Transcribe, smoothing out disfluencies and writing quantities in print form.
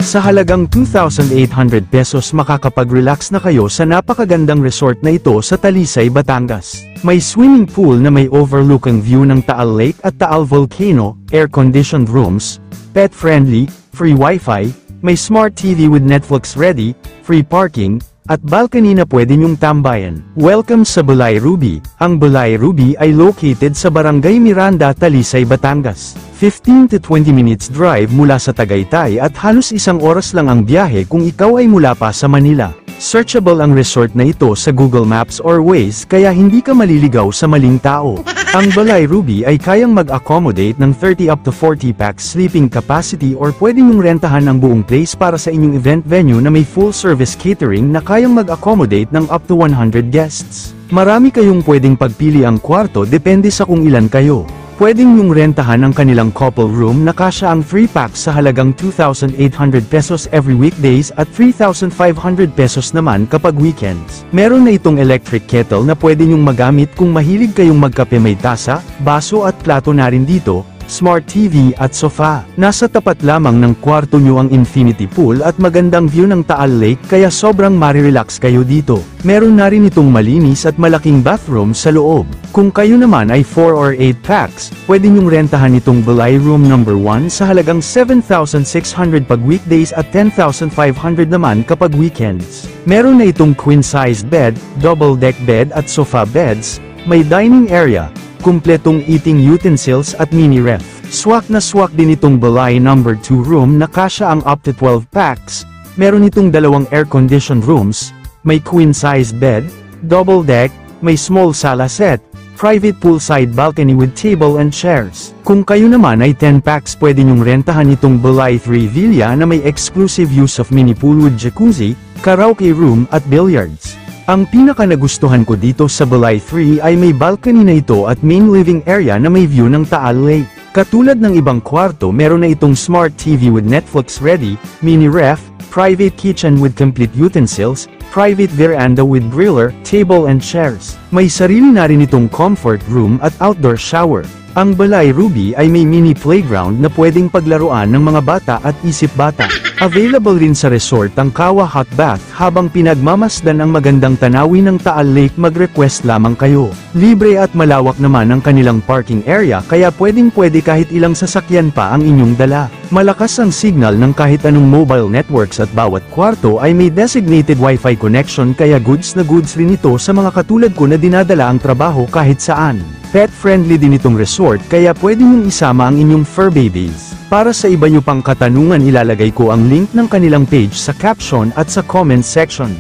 Sa halagang 2,800 pesos makakapag-relax na kayo sa napakagandang resort na ito sa Talisay, Batangas. May swimming pool na may overlooking view ng Taal Lake at Taal Volcano, air-conditioned rooms, pet-friendly, free wifi, may smart TV with Netflix ready, free parking, at balcony na pwede nyong tambayan. Welcome sa Bulay Ruby. Ang Bulay Ruby ay located sa Barangay Miranda, Talisay, Batangas. 15 to 20 minutes drive mula sa Tagaytay at halos 1 oras lang ang biyahe kung ikaw ay mula pa sa Manila. Searchable ang resort na ito sa Google Maps or Waze kaya hindi ka maliligaw sa maling tao. Ang Bulay Ruby ay kayang mag-accommodate ng 30 up to 40 packs sleeping capacity or pwede nyong rentahan ang buong place para sa inyong event venue na may full-service catering na kayang mag-accommodate ng up to 100 guests. Marami kayong pwedeng pagpili ang kwarto depende sa kung ilan kayo. Pwedeng nyong rentahan ang kanilang couple room na kasya ang 3 packs sa halagang 2,800 pesos every weekdays at 3,500 pesos naman kapag weekends. Meron na itong electric kettle na pwede nyong magamit kung mahilig kayong magkape, may tasa, baso at plato na rin dito, smart TV at sofa. Nasa tapat lamang ng kwarto nyo ang infinity pool at magandang view ng Taal Lake kaya sobrang marirelax kayo dito. Meron na rin itong malinis at malaking bathroom sa loob. Kung kayo naman ay 4 or 8 packs, pwede nyong rentahan itong Bulay Room number 1 sa halagang 7,600 pag weekdays at 10,500 naman kapag weekends. Meron na itong queen-sized bed, double-deck bed at sofa beds, may dining area, kumpletong eating utensils at mini ref. Swak na swak din itong Bulay number 2 room na kasya ang up to 12 packs, meron itong 2 air-conditioned rooms, may queen-sized bed, double deck, may small sala set, private poolside balcony with table and chairs. Kung kayo naman ay 10 packs pwede nyong rentahan itong Bulay 3 Villa na may exclusive use of mini pool with jacuzzi, karaoke room at billiards. Ang pinaka nagustuhan ko dito sa Bulay 3 ay may balcony na ito at main living area na may view ng Taal Lake. Katulad ng ibang kwarto meron na itong smart TV with Netflix ready, mini ref, private kitchen with complete utensils, private veranda with griller, table and chairs. May sarili na rin itong comfort room at outdoor shower. Ang Bulay Ruby ay may mini playground na pwedeng paglaruan ng mga bata at isip bata. Available rin sa resort ang Kawa Hot Bath habang pinagmamasdan ang magandang tanawin ng Taal Lake, mag-request lamang kayo. Libre at malawak naman ang kanilang parking area kaya pwedeng-pwede kahit ilang sasakyan pa ang inyong dala. Malakas ang signal ng kahit anong mobile networks at bawat kwarto ay may designated wifi connection kaya goods na goods rin ito sa mga katulad ko na dinadala ang trabaho kahit saan. Pet-friendly din itong resort kaya pwede nyong isama ang inyong fur babies. Para sa iba nyo pang katanungan ilalagay ko ang link ng kanilang page sa caption at sa comment section.